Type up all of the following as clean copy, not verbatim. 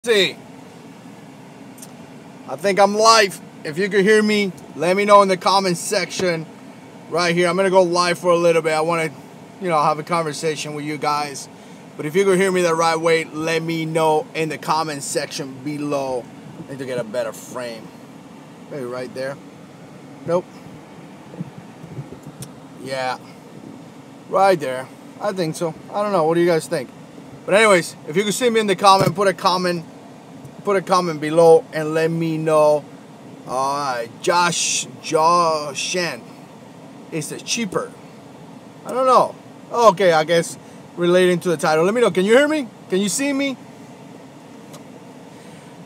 See, I think I'm live. If you can hear me, let me know in the comments section right here. I'm gonna go live for a little bit. I want to, have a conversation with you guys. But if you can hear me the right way, let me know in the comments section below. I need to get a better frame. Maybe right there. Nope. Yeah, right there. I think so. I don't know. What do you guys think? But anyways, if you can see me in the comment, put a comment below and let me know. Josh Shen is it cheaper? I don't know. Okay, I guess relating to the title. Let me know. Can you hear me? Can you see me?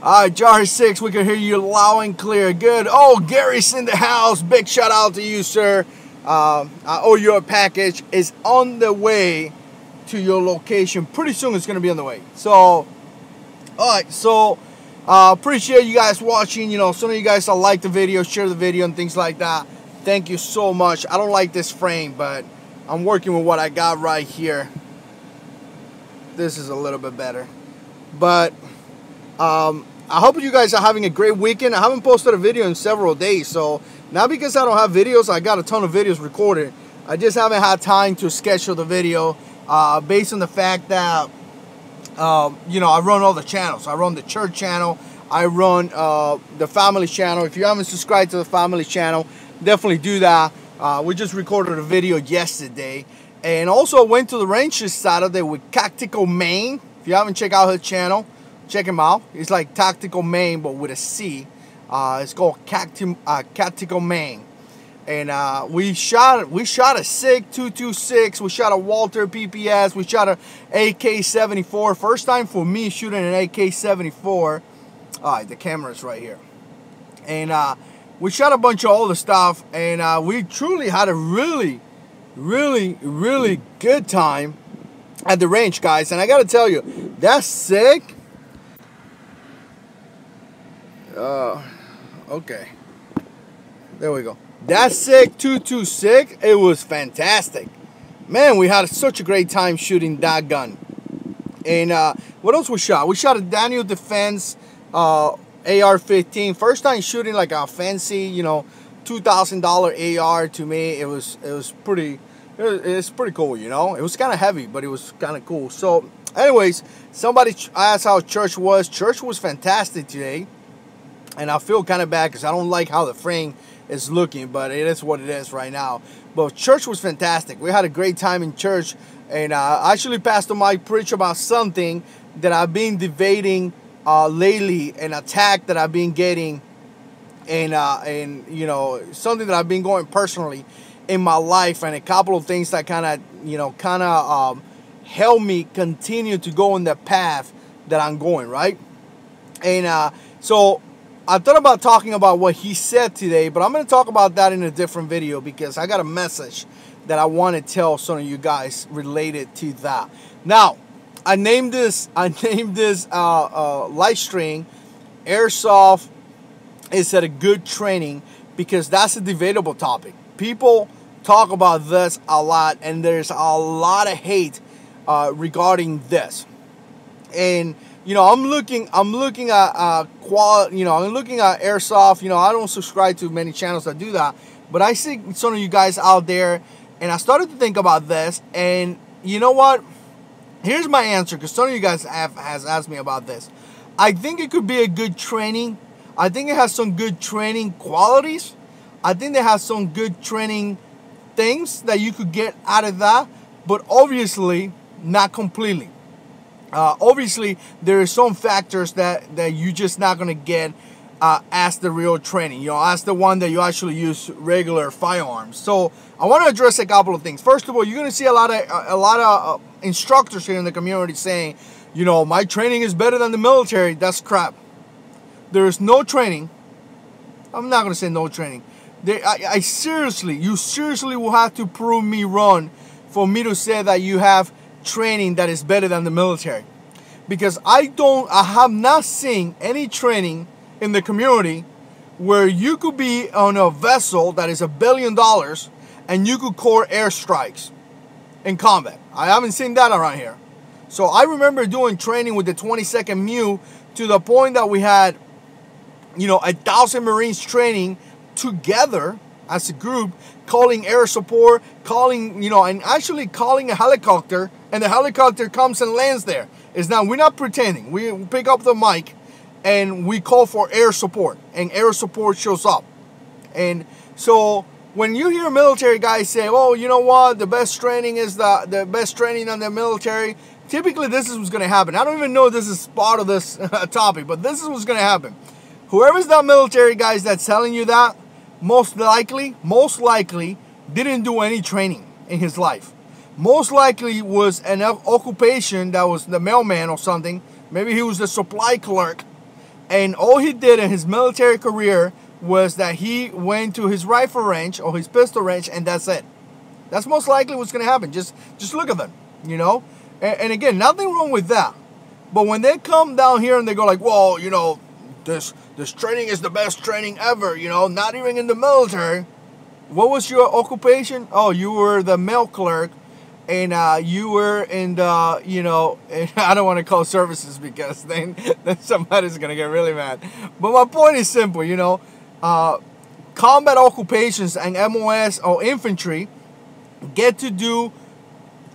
Alright, JH6, we can hear you loud and clear. Good. Oh, Gary's in the house. Big shout out to you, sir. I owe you a package. It's on the way to your location. Pretty soon it's going to be on the way. So, alright, so appreciate you guys watching. Some of you guys like the video, share the video and things like that. Thank you so much. I don't like this frame, but I'm working with what I got right here. This is a little bit better. But I hope you guys are having a great weekend. I haven't posted a video in several days, so not because I don't have videos. I got a ton of videos recorded. I just haven't had time to schedule the video. Based on the fact that, I run all the channels. I run the church channel. I run the family channel. If you haven't subscribed to the family channel, definitely do that. We just recorded a video yesterday. And also went to the range this Saturday with Tactical Maine. If you haven't checked out his channel, check him out. It's like Tactical Maine, but with a C. It's called Tactical Maine. And we shot a SIG 226. We shot a Walter PPS. We shot a AK-74. First time for me shooting an AK-74. Alright, the camera's right here. And we shot a bunch of all the stuff. And we truly had a really good time at the range, guys. And I gotta tell you, that's sick. Okay. There we go. That SIG 226, it was fantastic. Man, we had such a great time shooting that gun. And what else we shot? We shot a Daniel Defense AR-15. First time shooting like a fancy, $2,000 AR. To me, it's pretty cool, It was kind of heavy, but it was kind of cool. So, anyways, somebody asked how church was. Church was fantastic today. And I feel kind of bad because I don't like how the frame is looking, but it is what it is right now. But church was fantastic. We had a great time in church. And actually, Pastor Mike preached about something that I've been debating lately, an attack that I've been getting, and something that I've been going personally in my life, and a couple of things that kind of help me continue to go in the path that I'm going, right? And so I thought about talking about what he said today, but I'm going to talk about that in a different video because I got a message that I want to tell some of you guys related to that. Now, I named this live stream Airsoft is at a good training because that's a debatable topic. People talk about this a lot, and there's a lot of hate regarding this. And I'm looking at quality. I'm looking at Airsoft. I don't subscribe to many channels that do that, but I see some of you guys out there, and I started to think about this. And you know what? Here's my answer, because some of you guys has asked me about this. I think it could be a good training. I think it has some good training qualities. I think it has some good training things that you could get out of that, but obviously not completely. Obviously, there are some factors that you're just not going to get as the real training, as the one that you actually use regular firearms. So I want to address a couple of things. First of all, you're going to see a lot of instructors here in the community saying, my training is better than the military. That's crap. There is no training. I'm not going to say no training. You seriously will have to prove me wrong for me to say that you have training that is better than the military, because I have not seen any training in the community where you could be on a vessel that is $1 billion and you could core airstrikes in combat. I haven't seen that around here. So I remember doing training with the 22nd MEU to the point that we had, 1,000 Marines training together as a group, calling air support, calling, and actually calling a helicopter, and the helicopter comes and lands there. We're not pretending. We pick up the mic and we call for air support, and air support shows up. And so when you hear military guys say, oh, you know what, the best training is the best training in the military, typically this is what's going to happen. I don't even know if this is part of this topic, but this is what's going to happen. Whoever's that military guy that's telling you that, most likely didn't do any training in his life. Most likely was an occupation that was the mailman or something. Maybe he was the supply clerk. And all he did in his military career was that he went to his rifle range or his pistol range, and that's it. That's most likely what's going to happen. Just look at them, And again, nothing wrong with that. But when they come down here and they go like, well, this training is the best training ever, not even in the military. What was your occupation? Oh, you were the mail clerk, and you were in the, and I don't want to call services because then somebody's going to get really mad. But my point is simple, combat occupations and MOS or infantry get to do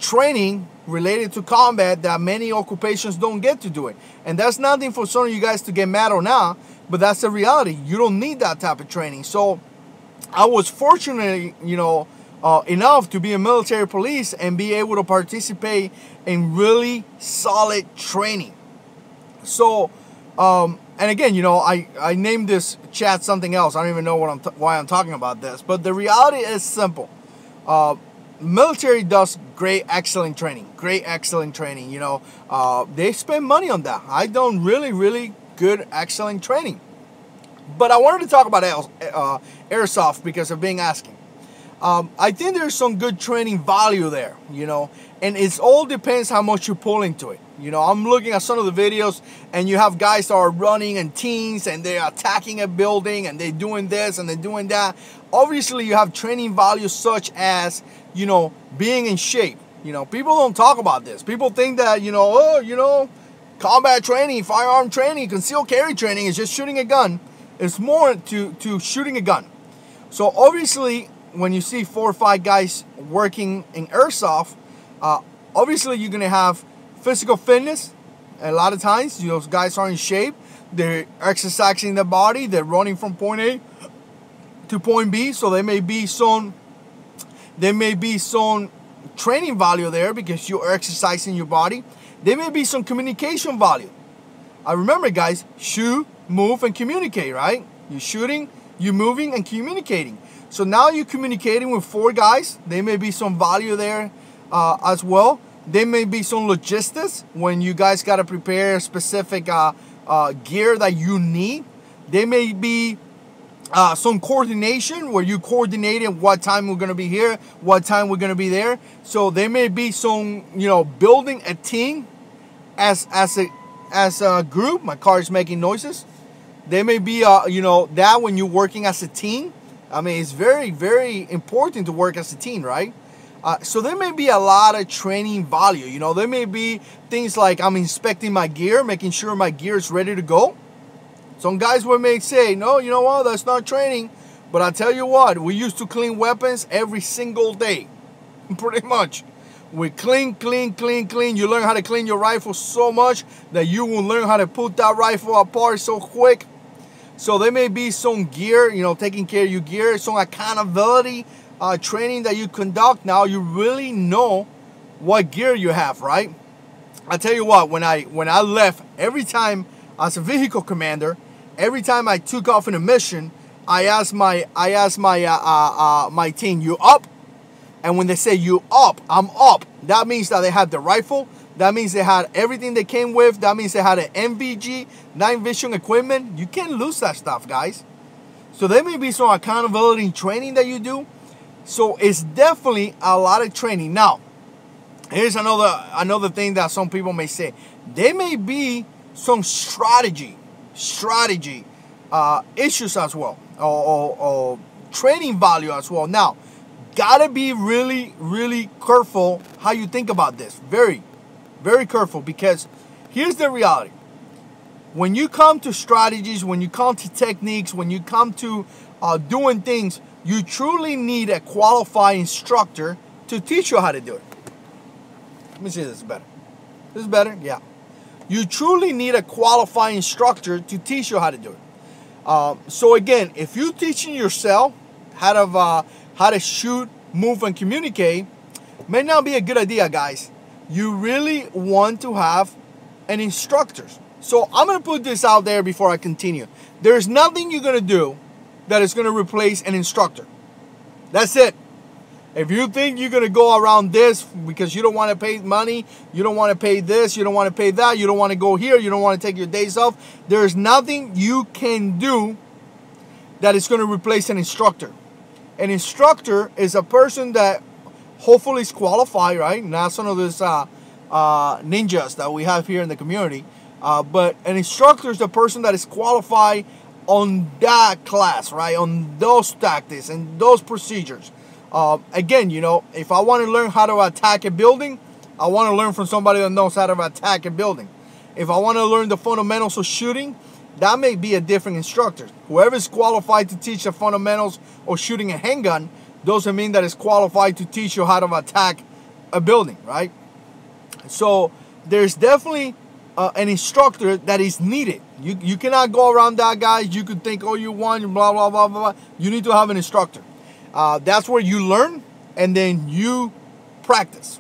training related to combat that many occupations don't get to do it. And that's nothing for some of you guys to get mad or not, but that's the reality. You don't need that type of training. So I was fortunate, enough to be a military police and be able to participate in really solid training. So, and again, I named this chat something else. I don't even know why I'm talking about this, but the reality is simple. Military does great, excellent training. They spend money on that. I done really good, excellent training. But I wanted to talk about Airsoft because of being asking. I think there's some good training value there, and it all depends how much you pull into it. I'm looking at some of the videos, and you have guys that are running in teams, and they're attacking a building, and they're doing this, and they're doing that. Obviously, you have training values such as, being in shape. People don't talk about this. People think that, combat training, firearm training, concealed carry training is just shooting a gun. It's more to shooting a gun. So obviously, when you see 4 or 5 guys working in Airsoft, obviously you're going to have physical fitness. A lot of times, those guys are in shape. They're exercising their body. They're running from point A to point B. So there may be some training value there because you're exercising your body. There may be some communication value. I remember, guys, shoot, move, and communicate, right? You're shooting, you're moving, and communicating. So now you're communicating with 4 guys. There may be some value there as well. There may be some logistics when you guys got to prepare specific gear that you need. There may be some coordination where you coordinating what time we're going to be here, what time we're going to be there. So there may be some, building a team as a group. My car is making noises. There may be, that when you're working as a team. I mean, it's very, very important to work as a team, right? So there may be a lot of training value. There may be things like I'm inspecting my gear, making sure my gear is ready to go. Some guys may say, no, you know what, that's not training. But I tell you what, we used to clean weapons every single day, pretty much. We clean. You learn how to clean your rifle so much that you will learn how to put that rifle apart so quick. So there may be some gear, taking care of your gear, some accountability training that you conduct. Now you really know what gear you have, right? I tell you what, when I left, every time as a vehicle commander, every time I took off in a mission, I asked my team, you up? And when they say you up, I'm up. That means that they had the rifle. That means they had everything they came with. That means they had an MVG, night vision equipment. You can't lose that stuff, guys. So there may be some accountability training that you do. So it's definitely a lot of training. Now, here's another thing that some people may say. There may be some strategy issues as well, or training value as well. Now, gotta be really careful how you think about this. Very, very careful, because here's the reality. when you come to strategies, when you come to techniques, when you come to doing things, you truly need a qualified instructor to teach you how to do it. Let me see if this is better. This is better? Yeah. You truly need a qualified instructor to teach you how to do it. So again, if you're teaching yourself how to shoot, move, and communicate, may not be a good idea, guys. You really want to have an instructor. So I'm going to put this out there before I continue. There's nothing you're going to do that is going to replace an instructor. That's it. If you think you're going to go around this because you don't want to pay money, you don't want to pay this, you don't want to pay that, you don't want to go here, you don't want to take your days off, there's nothing you can do that is going to replace an instructor. An instructor is a person that hopefully is qualified, right? Not some of these ninjas that we have here in the community. But an instructor is the person that is qualified on that class, right? On those tactics and those procedures. Again, you know, if I want to learn how to attack a building, I want to learn from somebody that knows how to attack a building. If I want to learn the fundamentals of shooting, that may be a different instructor. Whoever is qualified to teach the fundamentals of shooting a handgun doesn't mean that it's qualified to teach you how to attack a building, right? So there's definitely an instructor that is needed. You cannot go around that, guys. You could think, oh, you won, blah, blah, blah, blah. You need to have an instructor. That's where you learn and then you practice.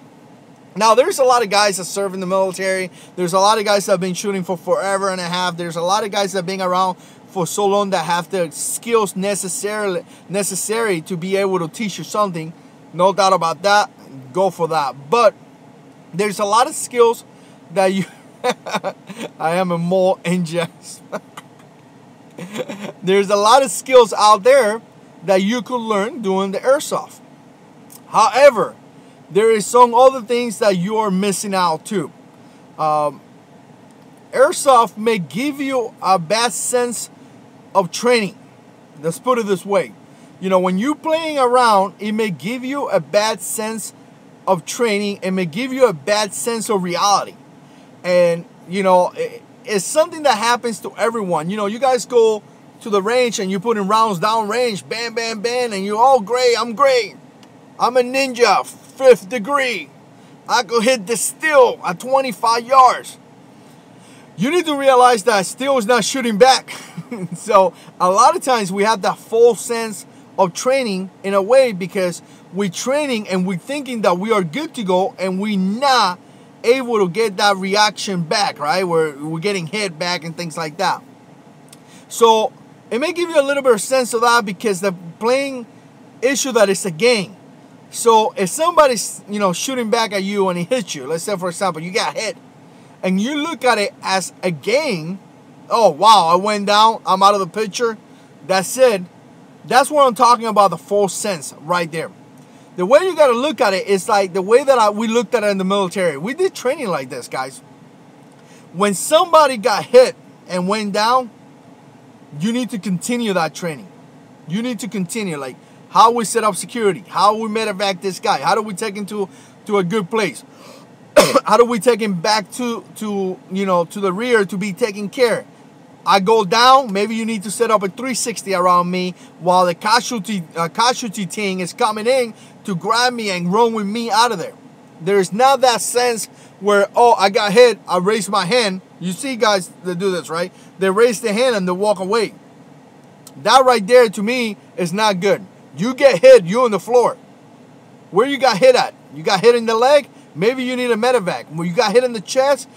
Now, there's a lot of guys that serve in the military. There's a lot of guys that have been shooting for forever and a half. There's a lot of guys that have been around for so long that have the skills necessary to be able to teach you something. No doubt about that. Go for that. But there's a lot of skills that you... I am a mole and just... There's a lot of skills out there that you could learn doing the airsoft. However, there is some other things that you are missing out too. Airsoft may give you a bad sense of training. Let's put it this way. You know, when you're playing around, it may give you a bad sense of training. It may give you a bad sense of reality. And, you know, it's something that happens to everyone. You know, you guys go to the range and you're putting rounds down range, bam, bam, bam, and you're all great. I'm great. I'm a ninja, 5th degree. I could hit the steel at 25 yards. You need to realize that steel is not shooting back. So a lot of times we have that false sense of training in a way because we're training and we're thinking that we are good to go and we're not able to get that reaction back, right? We're getting hit back and things like that. So it may give you a little bit of sense of that because the playing issue that it's a game. So if somebody's, you know, shooting back at you and he hits you, let's say for example, you got hit, and you look at it as a game, oh wow, I went down, I'm out of the picture, that's it. That's what I'm talking about, the false sense right there. The way you got to look at it is like the way that we looked at it in the military. We did training like this, guys. When somebody got hit and went down, you need to continue that training. You need to continue, like how we set up security, how we medevac this guy, how do we take him to a good place, how do we take him back to you know, to the rear to be taken care. I go down, maybe you need to set up a 360 around me while the casualty team is coming in to grab me and run with me out of there. There's not that sense where, oh, I got hit, I raise my hand. You see guys that do this, right? They raise their hand and they walk away. That right there to me is not good. You get hit, you on the floor. Where you got hit at? You got hit in the leg? Maybe you need a medevac. When you got hit in the chest,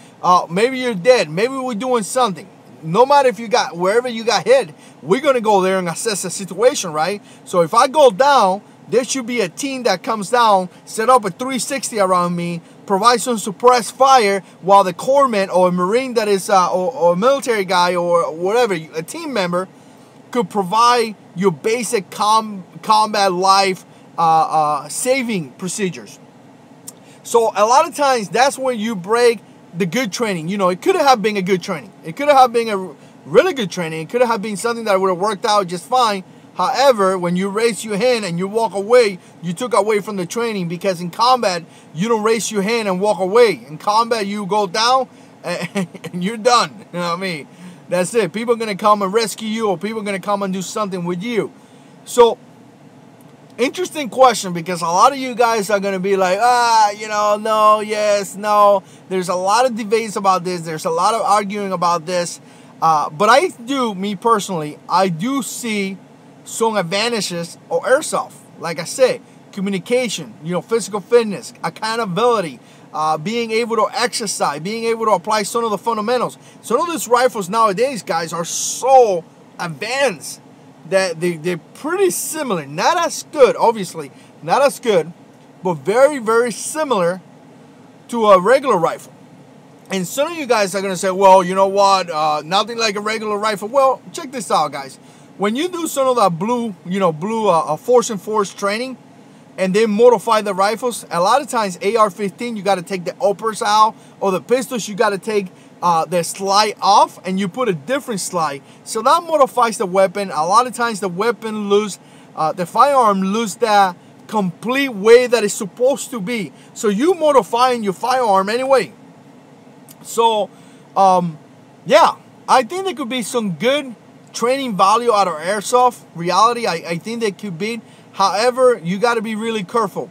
maybe you're dead. Maybe we're doing something. No matter if you got, wherever you got hit, we're going to go there and assess the situation, right? So if I go down, there should be a team that comes down, set up a 360 around me, provide some suppressed fire while the corpsman or a Marine that is, or a military guy or whatever, a team member, could provide your basic combat life saving procedures. So a lot of times that's when you break the good training. You know, it could have been a good training. It could have been a really good training. It could have been something that would have worked out just fine. However, when you raise your hand and you walk away, you took away from the training, because in combat, you don't raise your hand and walk away. In combat, you go down and you're done. You know what I mean? That's it. People are going to come and rescue you, or people are going to come and do something with you. So, interesting question, because a lot of you guys are going to be like, no, yes, no. There's a lot of debates about this. There's a lot of arguing about this. But me personally, I do see some advantages of Airsoft. Like I say, communication, physical fitness, accountability, being able to exercise, being able to apply some of the fundamentals. Some of these rifles nowadays, guys, are so advanced that they're pretty similar. Not as good, obviously, not as good, but very, very similar to a regular rifle. And some of you guys are going to say, well, you know what, nothing like a regular rifle. Well, check this out, guys. When you do some of that blue force and force training, and then modify the rifles, a lot of times AR-15, you got to take the uppers out, or the pistols, you got to take the slide off, and you put a different slide. So that modifies the weapon. A lot of times the weapon the firearm lose that complete way that it's supposed to be. So you modifying your firearm anyway. So, yeah, I think there could be some good training value out of Airsoft. Reality, I think there could be. However, you got to be really careful.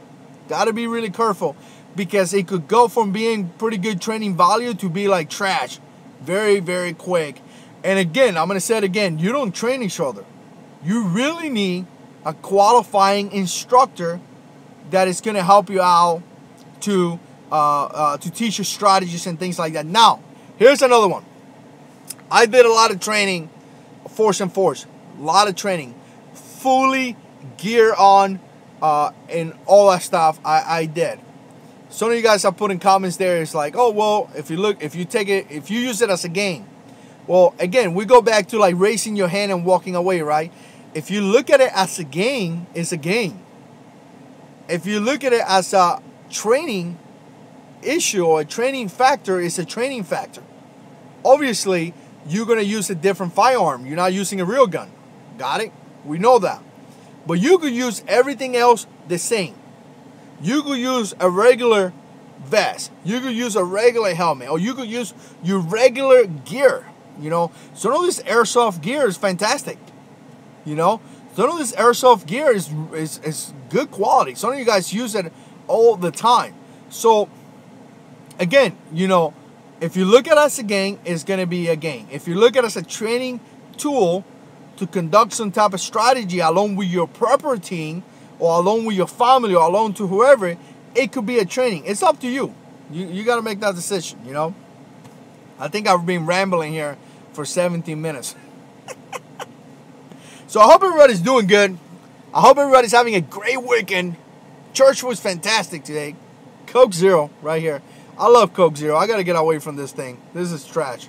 Got to be really careful, because it could go from being pretty good training value to be like trash very, very quick. And again, I'm going to say it again, you don't train each other. You really need a qualifying instructor that is going to help you out to teach you strategies and things like that. Now, here's another one. I did a lot of training, force and force, a lot of training, fully gear on, and all that stuff. I did. Some of you guys are putting comments there. It's like, oh well, if you use it as a game. Well, again, we go back to like raising your hand and walking away, right? If you look at it as a game, it's a game. If you look at it as a training issue or a training factor, it's a training factor. Obviously, you're going to use a different firearm. You're not using a real gun. Got it? We know that. But you could use everything else the same. You could use a regular vest. You could use a regular helmet. Or you could use your regular gear. Some of this Airsoft gear is fantastic. Some of this Airsoft gear is good quality. Some of you guys use it all the time. So, again, if you look at it as a game, it's going to be a game. If you look at it as a training tool to conduct some type of strategy along with your proper team, or along with your family, or along to whoever, it could be a training. It's up to you. You got to make that decision, I think I've been rambling here for 17 minutes. So I hope everybody's doing good. I hope everybody's having a great weekend. Church was fantastic today. Coke Zero right here. I love Coke Zero. I got to get away from this thing. This is trash.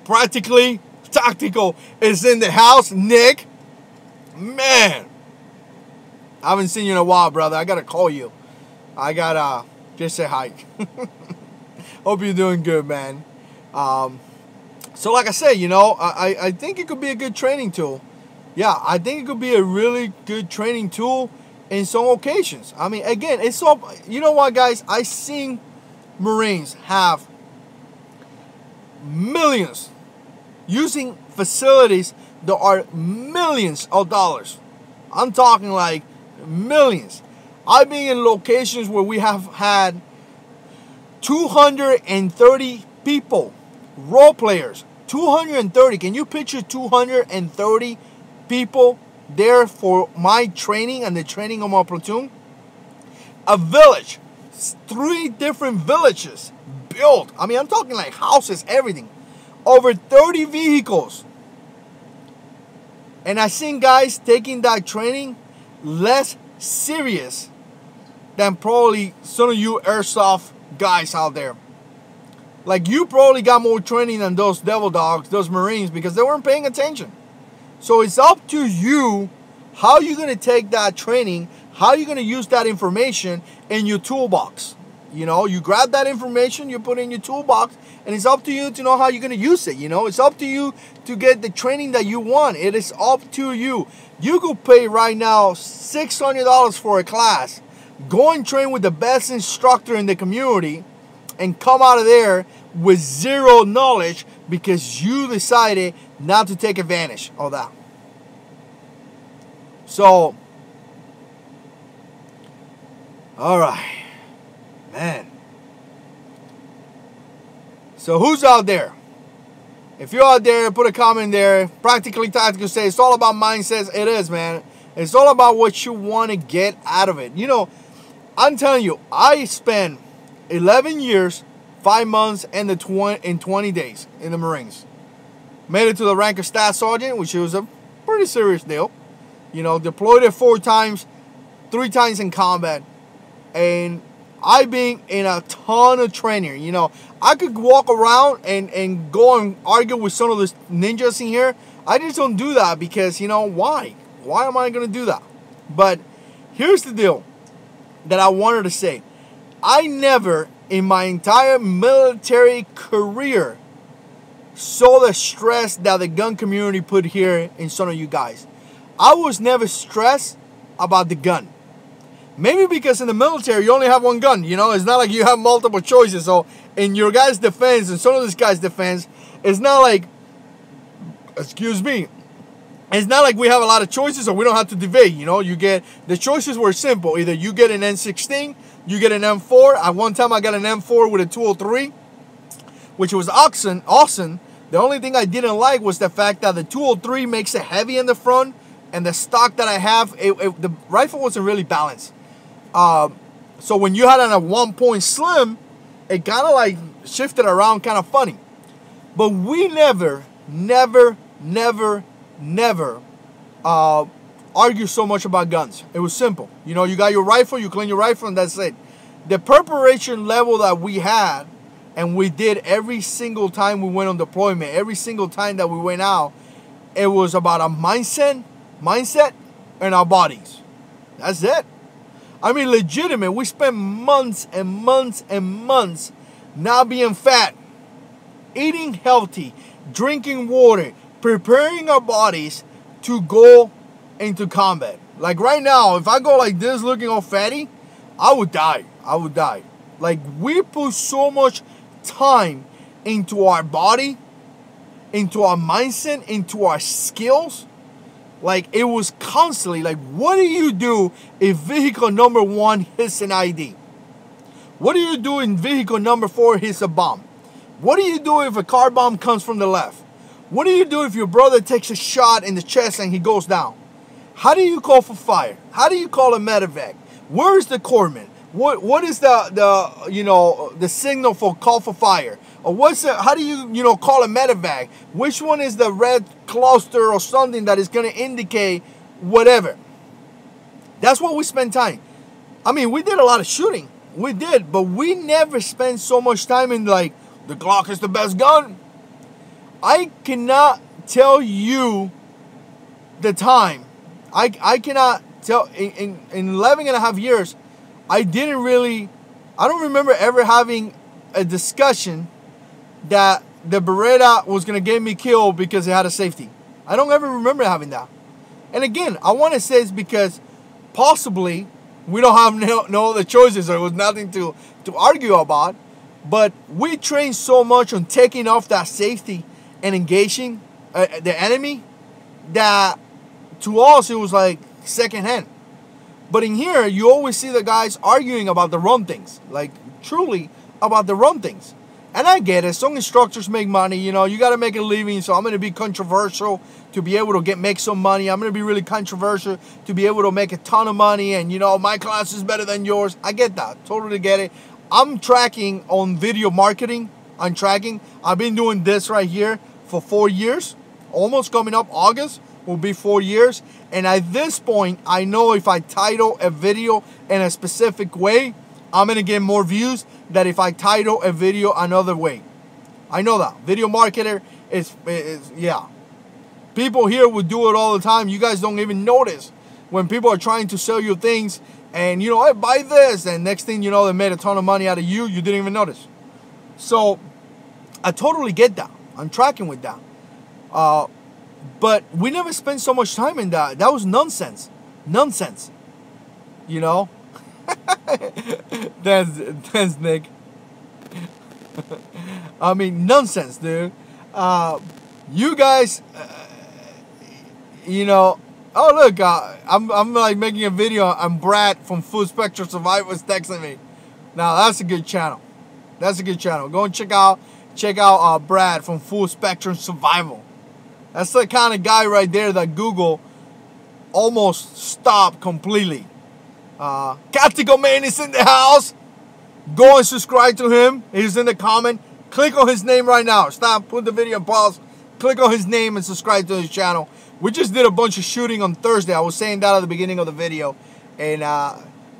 Practically Tactical is in the house. Nick, man, I haven't seen you in a while, brother. I gotta call you. I gotta just say hi. Hope you're doing good, man. So like I said, I think it could be a good training tool. Yeah, I think it could be a really good training tool in some occasions. I mean, again, it's so, you know what, guys? I've seen Marines have millions using facilities that are millions of dollars. I'm talking like millions. I've been in locations where we have had 230 people, role players, 230. Can you picture 230 people there for my training and the training of my platoon? A village, 3 different villages built. I mean, I'm talking like houses, everything. Over 30 vehicles. And I've seen guys taking that training less serious than probably some of you Airsoft guys out there. Like, you probably got more training than those devil dogs, those Marines, because they weren't paying attention. So it's up to you how you're going to take that training, how you're going to use that information in your toolbox. You grab that information, you put it in your toolbox, and it's up to you to know how you're going to use it. It's up to you to get the training that you want. It is up to you. You could pay right now $600 for a class, go and train with the best instructor in the community, and come out of there with zero knowledge because you decided not to take advantage of that. So, all right, man. So who's out there? If you're out there, put a comment there. Practically Tactical say it's all about mindsets. It is, man. It's all about what you want to get out of it. You know, I'm telling you, I spent 11 years, 5 months, and 20 days in the Marines. Made it to the rank of Staff Sergeant, which was a pretty serious deal. You know, deployed it 4 times, 3 times in combat. And I've been in a ton of training. You know, I could walk around and go and argue with some of the ninjas in here. I just don't do that because, you know, why? Why am I going to do that? But here's the deal that I wanted to say. I never, in my entire military career, saw the stress that the gun community put here in some of you guys. I was never stressed about the gun. Maybe because in the military, you only have one gun. You know, it's not like you have multiple choices. So in your guys' defense and some of this guy's defense, it's not like, excuse me, it's not like we have a lot of choices or we don't have to debate. You know, you get, the choices were simple. Either you get an N16, you get an M4. At one time, I got an M4 with a 203, which was awesome. The only thing I didn't like was the fact that the 203 makes it heavy in the front, and the stock that I have, the rifle wasn't really balanced. So when you had on a 1-point slim, it kind of like shifted around kind of funny. But we never argue so much about guns. It was simple. You know, you got your rifle, you clean your rifle, and that's it. The preparation level that we had, and we did every single time we went on deployment, every single time that we went out, it was about a mindset and our bodies. That's it. I mean, legitimate. We spent months and months and months not being fat, eating healthy, drinking water, preparing our bodies to go into combat. Like right now, if I go like this looking all fatty, I would die. I would die. Like, we put so much time into our body, into our mindset, into our skills. Like, it was constantly like, what do you do if vehicle number 1 hits an ID? What do you do if vehicle number 4 hits a bomb? What do you do if a car bomb comes from the left? What do you do if your brother takes a shot in the chest and he goes down? How do you call for fire? How do you call a medevac? Where is the corpsman? What is the signal for call for fire? Or how do you call a medevac? Which one is the red cluster or something that is going to indicate whatever? That's what we spend time. I mean, we did a lot of shooting. We did, but we never spent so much time in like, the Glock is the best gun. I cannot tell you the time. I cannot tell, in 11 and a half years, I don't remember ever having a discussion that the Beretta was going to get me killed because it had a safety. I don't ever remember having that. And again, I want to say it's because possibly we don't have no other choices, or it was nothing to argue about. But we trained so much on taking off that safety and engaging the enemy that to us it was like secondhand. But in here, you always see the guys arguing about the wrong things. Like, truly about the wrong things. And I get it. Some instructors make money. You know, you got to make a living. So I'm going to be controversial to be able to make some money. I'm going to be really controversial to be able to make a ton of money. And, you know, my class is better than yours. I get that. Totally get it. I'm tracking on video marketing. I'm tracking. I've been doing this right here for 4 years. Almost coming up August will be 4 years. And at this point, I know if I title a video in a specific way, I'm going to get more views than if I title a video another way. I know that. Video marketer is yeah. People here would do it all the time. You guys don't even notice when people are trying to sell you things and, you know, I buy this. And next thing you know, they made a ton of money out of you. You didn't even notice. So I totally get that. I'm tracking with that. But we never spent so much time in that. That was nonsense. Nonsense. You know? That's Nick. I mean, nonsense, dude. You guys, you know. Oh look, I'm like making a video. I'm Brad from Full Spectrum Survivors texting me. Now that's a good channel. That's a good channel. Go and check out Brad from Full Spectrum Survival. That's the kind of guy right there that Google almost stopped completely. Tactical Man is in the house. Go and subscribe to him. He's in the comment. Click on his name right now. Stop, put the video on pause. Click on his name and subscribe to his channel. We just did a bunch of shooting on Thursday. I was saying that at the beginning of the video. And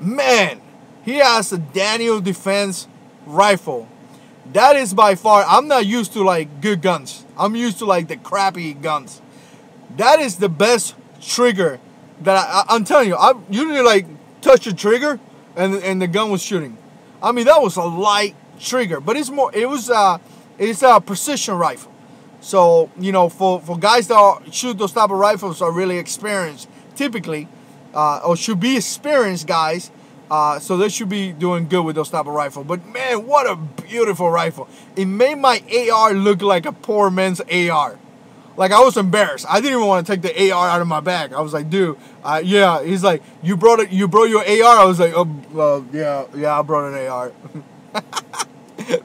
man, he has a Daniel Defense rifle. That is by far, I'm not used to like good guns. I'm used to like the crappy guns. That is the best trigger that I'm telling you. I usually like touch the trigger and the gun was shooting. I mean, that was a light trigger, but it's a precision rifle. So, you know, for guys that shoot those type of rifles are really experienced, typically, or should be experienced guys, so they should be doing good with those type of rifle. But man, what a beautiful rifle. It made my AR look like a poor man's AR. Like, I was embarrassed. I didn't even want to take the AR out of my bag. I was like, dude, yeah. He's like, you brought your AR? I was like, oh, yeah, I brought an AR.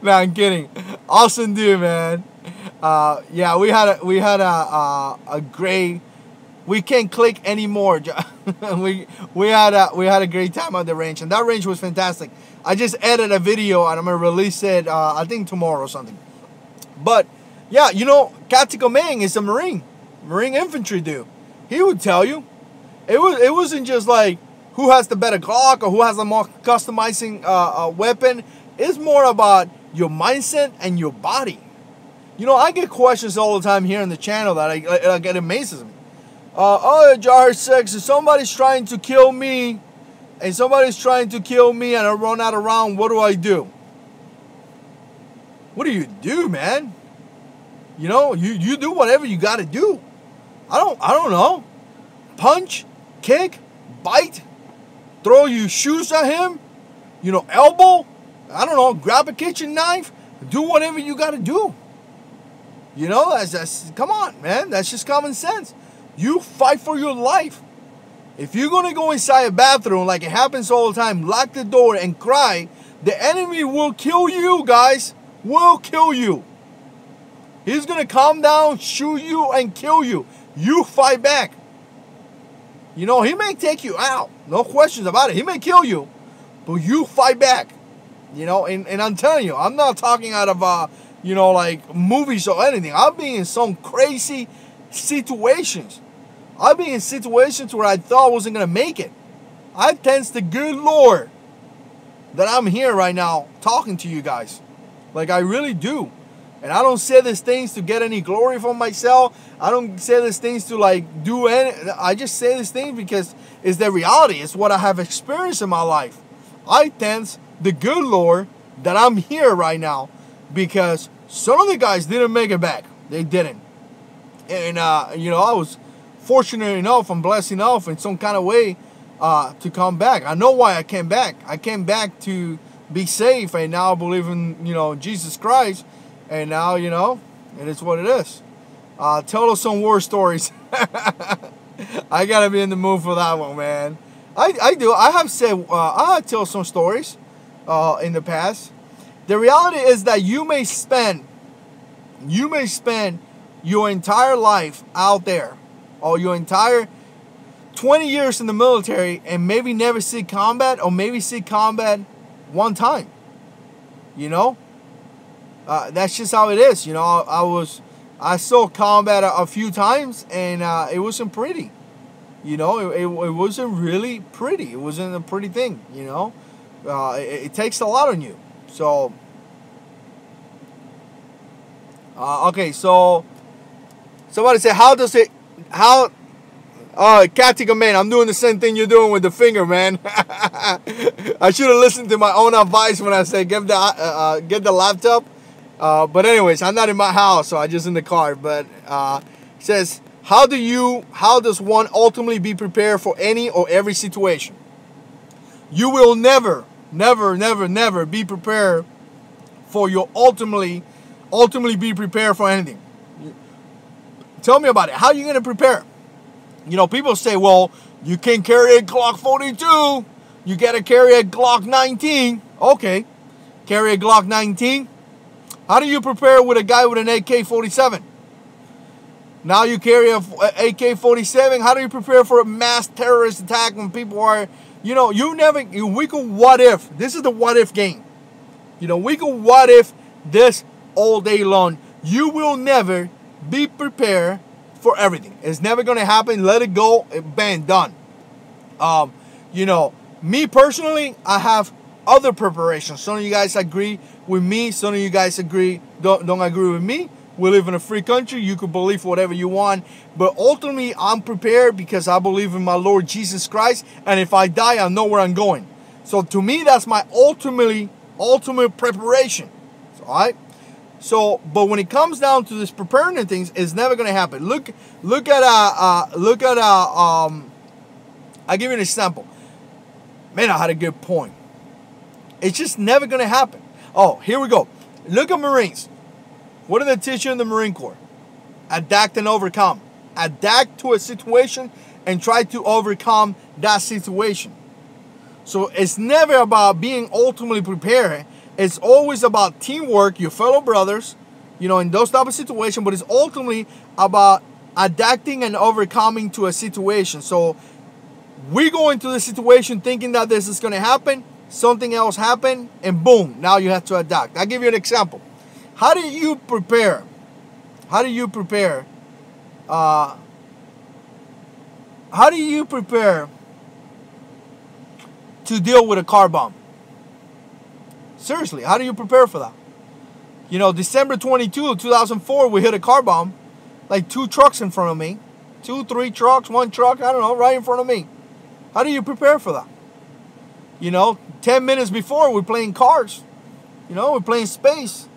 No, I'm kidding. Awesome dude, man. Yeah, we had a great. We can't click anymore. we had a great time at the range, and that range was fantastic. I just edited a video and I'm gonna release it. I think tomorrow or something. But yeah, you know, Tactical Man is a Marine infantry dude. He would tell you. It wasn't just like who has the better Glock or who has the more customizing weapon. It's more about your mindset and your body. You know, I get questions all the time here on the channel that it amazes me. Oh, JH6, if somebody's trying to kill me, and I run out of round, what do I do? What do you do, man? You know, you do whatever you got to do. I don't know. Punch, kick, bite, throw your shoes at him, you know, elbow, I don't know, grab a kitchen knife, do whatever you got to do. You know, that's come on, man. That's just common sense. You fight for your life. If you're going to go inside a bathroom like it happens all the time, lock the door and cry, the enemy will kill you, guys. Will kill you. He's going to calm down, shoot you, and kill you. You fight back. You know, he may take you out. No questions about it. He may kill you. But you fight back. You know, and I'm telling you, I'm not talking out of, you know, like movies or anything. I've been in some crazy situations. I've been in situations where I thought I wasn't going to make it. I thank the good Lord that I'm here right now talking to you guys. Like, I really do. And I don't say these things to get any glory for myself. I don't say these things to like do any. I just say these things because it's the reality. It's what I have experienced in my life. I thank the good Lord that I'm here right now because some of the guys didn't make it back. They didn't. And, you know, I was fortunate enough and blessed enough in some kind of way to come back. I know why I came back. I came back to be safe and now believe in, you know, Jesus Christ. And now, you know, it is what it is. Tell us some war stories. I got to be in the mood for that one, man. I do. I have said, I have told some stories in the past. The reality is that you may spend your entire life out there, or your entire 20 years in the military, and maybe never see combat, or maybe see combat one time. You know? That's just how it is. You know, I saw combat a few times, and it wasn't pretty. You know, it wasn't really pretty. It wasn't a pretty thing, you know. It takes a lot on you. So, okay, so somebody said, Tactical Man, I'm doing the same thing you're doing with the finger, man. I should have listened to my own advice when I said get the laptop. But anyways, I'm not in my house, so I'm just in the car. But it says, how does one ultimately be prepared for any or every situation? You will never be prepared for you ultimately be prepared for anything. Tell me about it. How are you going to prepare? You know, people say, well, you can carry a Glock 42. You got to carry a Glock 19. Okay. Carry a Glock 19. How do you prepare with a guy with an AK-47? Now you carry a AK-47. How do you prepare for a mass terrorist attack when people are, you know, we could what if. This is the what if game. You know, we could what if this all day long. You will never be prepared for everything. It's never going to happen. Let it go. Bang, done. You know, me personally, I have other preparations. Some of you guys agree with me. Some of you guys don't agree with me. We live in a free country. You can believe whatever you want. But ultimately, I'm prepared because I believe in my Lord Jesus Christ. And if I die, I know where I'm going. So to me, that's my ultimate preparation. All right? So, but when it comes down to this preparing and things, it's never going to happen. Look at I'll give you an example. Man, I had a good point. It's just never going to happen. Oh, here we go. Look at Marines. What do they teach you in the Marine Corps? Adapt and overcome. Adapt to a situation and try to overcome that situation. So it's never about being ultimately prepared. It's always about teamwork, your fellow brothers, you know, in those type of situations. But it's ultimately about adapting and overcoming to a situation. So we go into the situation thinking that this is going to happen. Something else happened, and boom, now you have to adapt. I'll give you an example. How do you prepare? How do you prepare? How do you prepare to deal with a car bomb? Seriously, how do you prepare for that? You know, December 22, 2004, we hit a car bomb. Like 2 trucks in front of me. 2, 3 trucks, 1 truck, I don't know, right in front of me. How do you prepare for that? You know, 10 minutes before, we're playing cards. You know, we're playing space.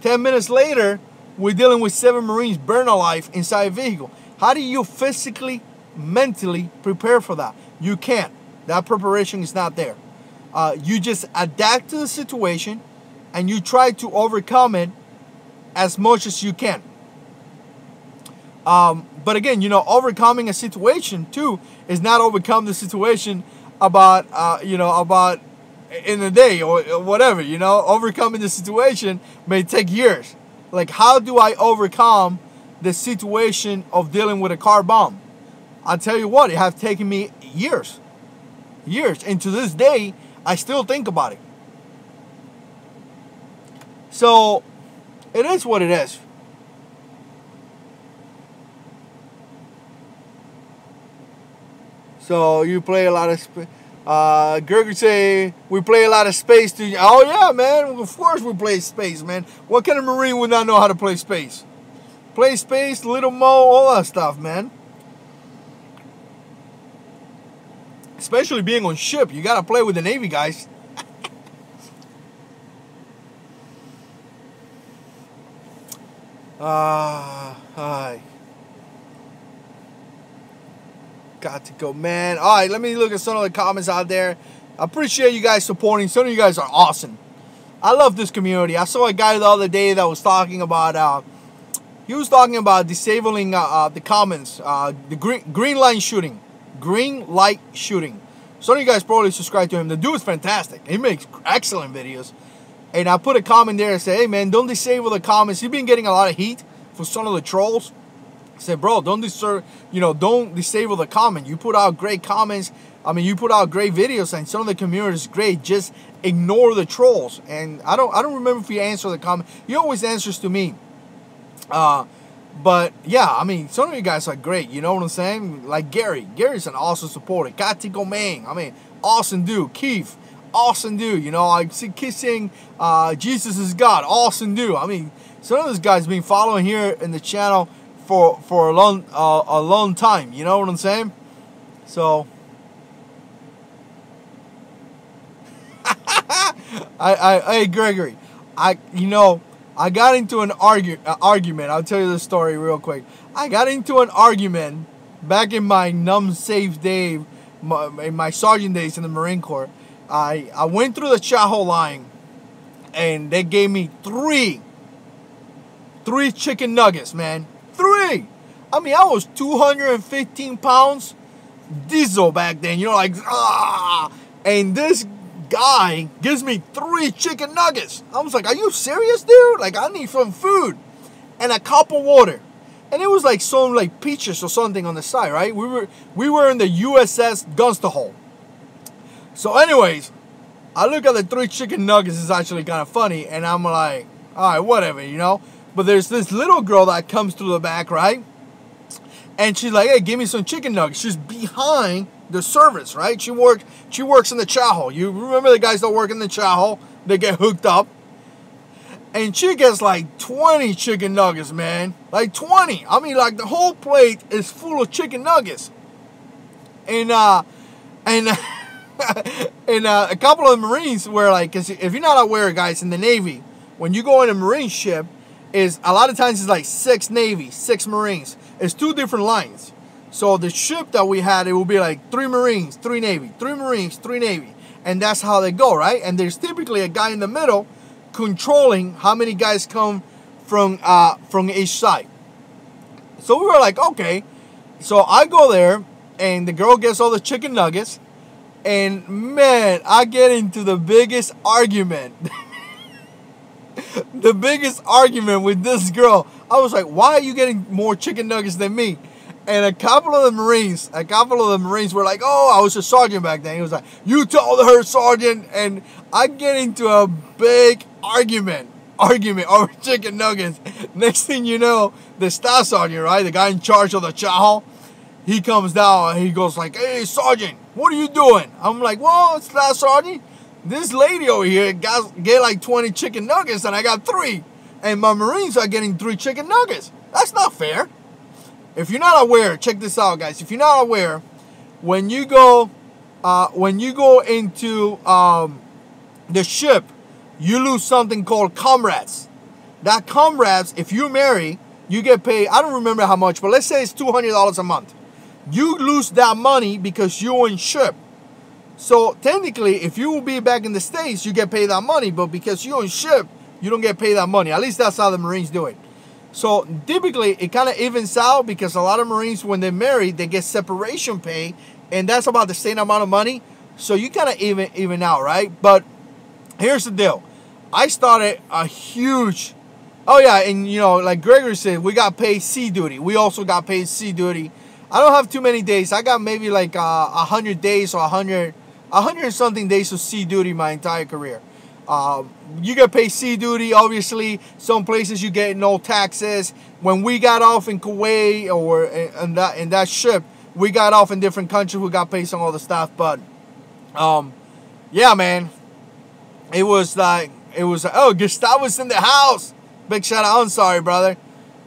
10 minutes later, we're dealing with 7 Marines burned alive inside a vehicle. How do you physically, mentally prepare for that? You can't. That preparation is not there. You just adapt to the situation and you try to overcome it as much as you can. But again, you know, overcoming a situation too is not overcome the situation about in a day or whatever, you know. Overcoming the situation may take years. Like, how do I overcome the situation of dealing with a car bomb? I'll tell you what, it has taken me years. And to this day, I still think about it. So, it is what it is. So, you play a lot of... Gregory say, we play a lot of space. Oh, yeah, man. Of course we play space, man. What kind of Marine would not know how to play space? Play space, Little Mo, all that stuff, man. Especially being on ship. You got to play with the Navy guys. Hi. Got to go, man. All right, let me look at some of the comments out there. I appreciate you guys supporting. Some of you guys are awesome. I love this community. I saw a guy the other day that was talking about, he was talking about disabling the comments, the green light shooting. Green light shooting. Some of you guys probably subscribe to him. The dude is fantastic. He makes excellent videos. And I put a comment there and said, hey, man, don't disable the comments. He's been getting a lot of heat for some of the trolls. I said, bro, don't disable the comment. You put out great comments. I mean, you put out great videos, and some of the community is great. Just ignore the trolls. And I don't remember if he answered the comment. He always answers to me. But yeah, I mean, some of you guys are great. You know what I'm saying? Like Gary. Gary's an awesome supporter. Katiko Mang. I mean, awesome dude. Keith. Awesome dude. You know, I see kissing. Jesus is God. Awesome dude. I mean, some of those guys been following here in the channel for a long time. You know what I'm saying? So hey Gregory, I got into an argument. I'll tell you the story real quick. I got into an argument back in my safe day, in my sergeant days in the Marine Corps. I went through the Chaho line, and they gave me three chicken nuggets, man. 3. I mean, I was 215 pounds diesel back then, you know, like, and this guy gives me 3 chicken nuggets. I was like, are you serious, dude? Like, I need some food and a cup of water. And it was like some like peaches or something on the side, right? We were in the USS Gunstahole. So anyways, I look at the 3 chicken nuggets. It's actually kind of funny, and I'm like, all right, whatever, you know. But there's this little girl that comes through the back, right? And she's like, hey, give me some chicken nuggets. She's behind the service, right? She works in the chow hall. You remember the guys that work in the chow hall? They get hooked up. And she gets like 20 chicken nuggets, man. Like 20. I mean, like the whole plate is full of chicken nuggets. And and a couple of Marines were like, because if you're not aware, guys, in the Navy, when you go in a Marine ship, is a lot of times it's like 6 Navy, 6 Marines. It's 2 different lines. So the ship that we had, it will be like 3 Marines, 3 Navy, 3 Marines, 3 Navy. And that's how they go, right? And there's typically a guy in the middle controlling how many guys come from each side. So we were like, okay. So I go there, and the girl gets all the chicken nuggets. And man, I get into the biggest argument. The biggest argument with this girl. I was like, why are you getting more chicken nuggets than me? And a couple of the Marines were like, oh, I was a sergeant back then. He was like, you told her, sergeant. And I get into a big argument over chicken nuggets. Next thing you know, the staff sergeant, right, the guy in charge of the chow hall, he comes down and he goes like, hey, sergeant, what are you doing? I'm like, well, staff sergeant, this lady over here get like 20 chicken nuggets and I got 3. And my Marines are getting 3 chicken nuggets. That's not fair. If you're not aware, check this out, guys. If you're not aware, when you go into the ship, you lose something called comrades. That comrades, if you marry, you get paid. I don't remember how much, but let's say it's $200 a month. You lose that money because you're in ship. So technically, if you will be back in the States, you get paid that money. But because you're in ship, you don't get paid that money. At least that's how the Marines do it. So typically, it kind of evens out because a lot of Marines, when they're married, they get separation pay. And that's about the same amount of money. So you kind of even out, right? But here's the deal. I started a huge... Oh, yeah, and, you know, like Gregory said, we got paid sea duty. We also got paid sea duty. I don't have too many days. I got maybe like 100 days or 100 and something days of sea duty my entire career. You get paid sea duty, obviously. Some places you get no taxes. When we got off in Kuwait or in that ship, we got off in different countries. We got paid some other stuff. But, yeah, man. It was like, oh, Gustavo's in the house. Big shout out. I'm sorry, brother.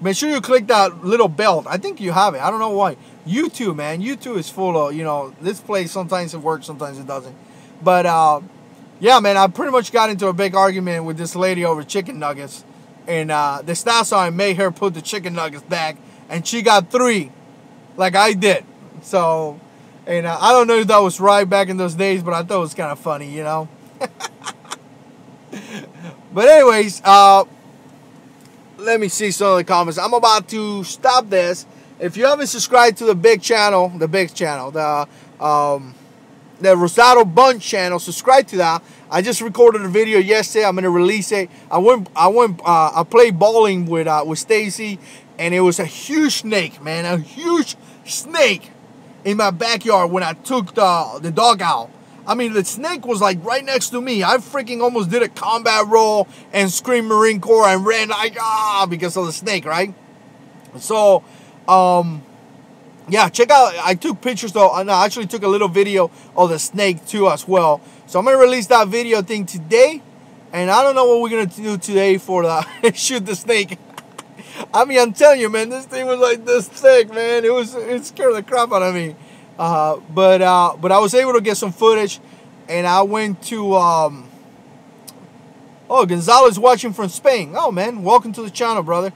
Make sure you click that little bell. I think you have it. I don't know why. YouTube, man. YouTube is full of, you know, this place, sometimes it works, sometimes it doesn't. But, yeah, man, I pretty much got into a big argument with this lady over chicken nuggets. And the staff sergeant made her put the chicken nuggets back. And she got 3, like I did. So, and I don't know if that was right back in those days, but I thought it was kind of funny, you know. But anyways, let me see some of the comments. I'm about to stop this. If you haven't subscribed to the channel, the Rosado Bunch channel, subscribe to that. I just recorded a video yesterday. I'm gonna release it. I played bowling with Stacy, and it was a huge snake, man, a huge snake in my backyard when I took the dog out. I mean, the snake was like right next to me. I freaking almost did a combat roll and screamed Marine Corps and ran like, because of the snake, right? So, yeah, check out, I took pictures though, and I actually took a little video of the snake too as well. So I'm going to release that video thing today, and I don't know what we're going to do today for shoot the snake. I mean, I'm telling you, man, this thing was like this thick, man. It scared the crap out of me. But I was able to get some footage, and I went to, oh, Gonzalo's watching from Spain. Oh, man, welcome to the channel, brother.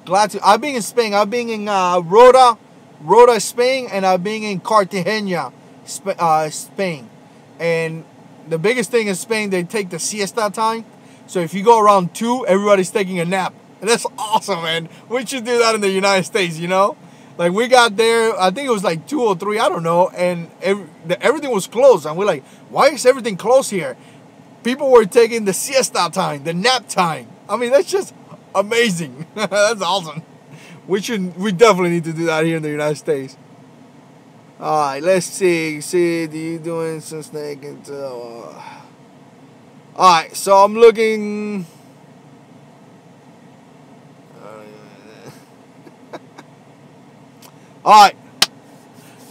Glad to. I've been in Spain. I've been in Rota, Spain, and I've been in Cartagena, Spain. And the biggest thing in Spain, they take the siesta time. So if you go around 2, everybody's taking a nap. And that's awesome, man. We should do that in the United States, you know? Like, we got there, I think it was like 2 or 3, I don't know, and everything was closed. And we're like, why is everything closed here? People were taking the siesta time, the nap time. I mean, that's just amazing. That's awesome. We definitely need to do that here in the United States. All right, let's see. Do you doing some snake until... All right, so I'm looking... Alright,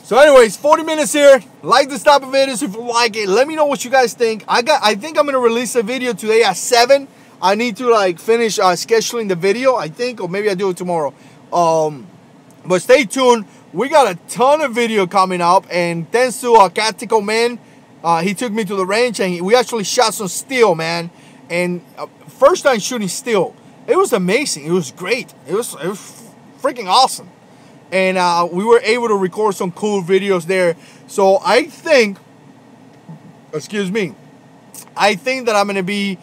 so anyways, 40 minutes here. Like this type of videos if you like it. Let me know what you guys think. I think I'm going to release a video today at 7. I need to like finish scheduling the video, I think, or maybe I do it tomorrow. But stay tuned. We got a ton of video coming up, and thanks to Catico Man, he took me to the range, and we actually shot some steel, man. And first time shooting steel. It was amazing. It was great. It was freaking awesome. And we were able to record some cool videos there. So I think, excuse me, I think that I'm going to be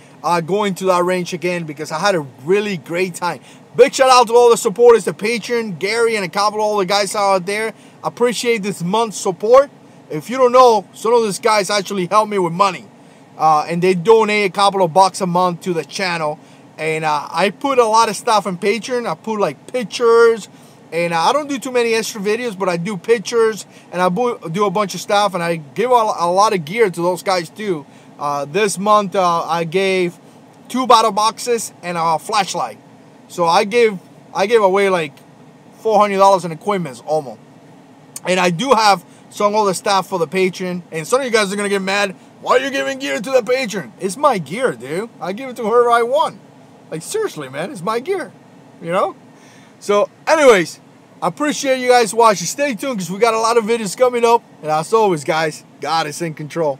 going to that range again because I had a really great time. Big shout out to all the supporters, the Patreon, Gary, and a couple of all the guys out there. I appreciate this month's support. If you don't know, some of these guys actually help me with money. And they donate a couple of bucks a month to the channel. And I put a lot of stuff on Patreon. I put like pictures. And I don't do too many extra videos, but I do pictures, and I do a bunch of stuff, and I give a lot of gear to those guys too. This month, I gave 2 battle boxes and a flashlight. So I gave away like $400 in equipment almost. And I do have some other stuff for the Patreon. And some of you guys are going to get mad. Why are you giving gear to the Patreon? It's my gear, dude. I give it to whoever I want. Like, seriously, man. It's my gear. You know? So, anyways, I appreciate you guys watching. Stay tuned because we got a lot of videos coming up. And as always, guys, God is in control.